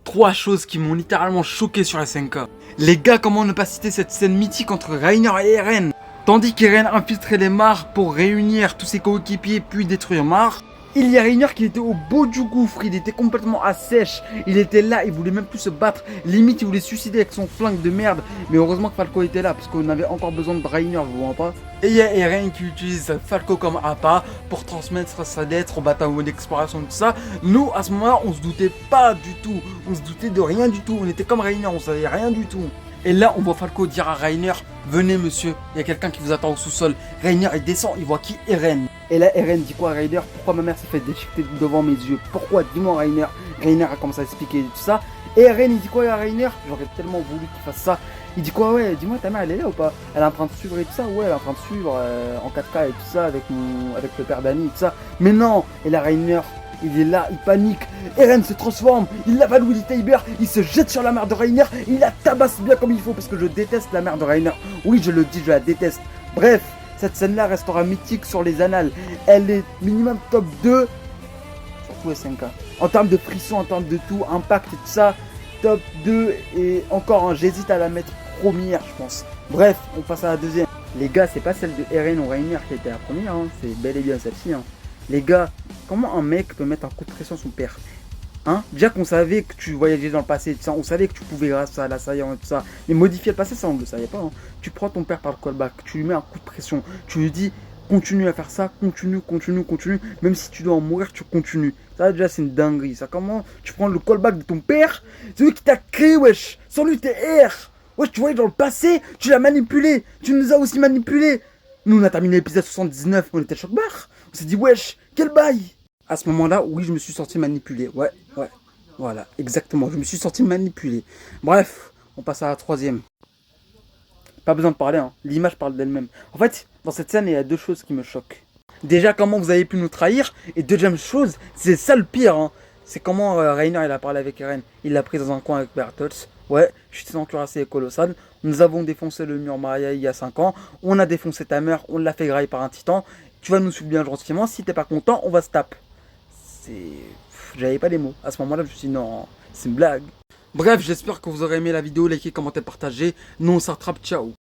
3 choses qui m'ont littéralement choqué sur SNK. Les gars, comment ne pas citer cette scène mythique entre Reiner et Eren? Tandis qu'Eren infiltrait les mares pour réunir tous ses coéquipiers puis détruire Mar, il y a Reiner qui était au bout du gouffre, il était complètement à sèche, il était là, il voulait même plus se battre, limite il voulait se suicider avec son flingue de merde, mais heureusement que Falco était là, parce qu'on avait encore besoin de Reiner, vous voyez pas? Et il y a Eren qui utilise Falco comme appât pour transmettre sa lettre au bataillon d'exploration, tout ça. Nous, à ce moment-là, on se doutait pas du tout, on se doutait de rien du tout, on était comme Reiner, on savait rien du tout. Et là, on voit Falco dire à Reiner, venez monsieur, il y a quelqu'un qui vous attend au sous-sol. Reiner, il descend, il voit qui? Eren. Et là, Eren dit quoi à Reiner? Pourquoi ma mère s'est fait déchiqueter devant mes yeux? Pourquoi? Dis-moi Reiner. Reiner a commencé à expliquer tout ça. Et Eren, il dit quoi à Reiner? J'aurais tellement voulu qu'il fasse ça. Il dit quoi? Ouais, dis-moi, ta mère, elle est là ou pas? Elle est en train de suivre et tout ça? Ouais, elle est en train de suivre en 4K et tout ça, avec le père d'Annie et tout ça. Mais non! Et là, Reiner, il est là, il panique. Eren se transforme, il avale Willy Tybur, il se jette sur la mère de Reiner, il la tabasse bien comme il faut parce que je déteste la mère de Reiner. Oui, je le dis, je la déteste. Bref, cette scène-là restera mythique sur les annales. Elle est minimum top 2 sur tout SNK. En termes de frisson, en termes de tout, impact et tout ça, top 2 et encore, hein, j'hésite à la mettre première, je pense. Bref, on passe à la deuxième. Les gars, c'est pas celle de Eren ou Reiner qui était la première, hein, c'est bel et bien celle-ci. Hein. Les gars, comment un mec peut mettre un coup de pression à son père? Hein? Déjà qu'on savait que tu voyageais dans le passé, tout ça, on savait que tu pouvais grâce à l'assaillant et tout ça. Mais modifier le passé, ça on ne le savait pas. Hein. Tu prends ton père par le callback, tu lui mets un coup de pression, tu lui dis continue à faire ça, continue, continue, continue. Même si tu dois en mourir, tu continues. Ça déjà c'est une dinguerie. Ça comment tu prends le callback de ton père, celui qui t'a créé, wesh. Sans lui t'es R. Wesh, tu voyais dans le passé, tu l'as manipulé, tu nous as aussi manipulé. Nous on a terminé l'épisode 79, on était choc-barre. On s'est dit wesh, quel bail. À ce moment-là, oui, je me suis senti manipulé. Ouais. Voilà, exactement. Je me suis senti manipulé. Bref, on passe à la troisième. Pas besoin de parler, hein. L'image parle d'elle-même. En fait, dans cette scène, il y a 2 choses qui me choquent. Déjà, comment vous avez pu nous trahir. Et deuxième chose, c'est ça le pire, hein. C'est comment Reiner, il a parlé avec Eren. Il l'a pris dans un coin avec Bertholtz. Ouais, je suis enculassé et colossal. Nous avons défoncé le mur Maria il y a 5 ans. On a défoncé ta mère. On l'a fait grailler par un titan. Tu vas nous suivre bien gentiment. Si t'es pas content, on va se taper. J'avais pas les mots. À ce moment-là, je me suis dit non, c'est une blague. Bref, j'espère que vous aurez aimé la vidéo, likez, commentez, partagez. Nous on se rattrape, ciao.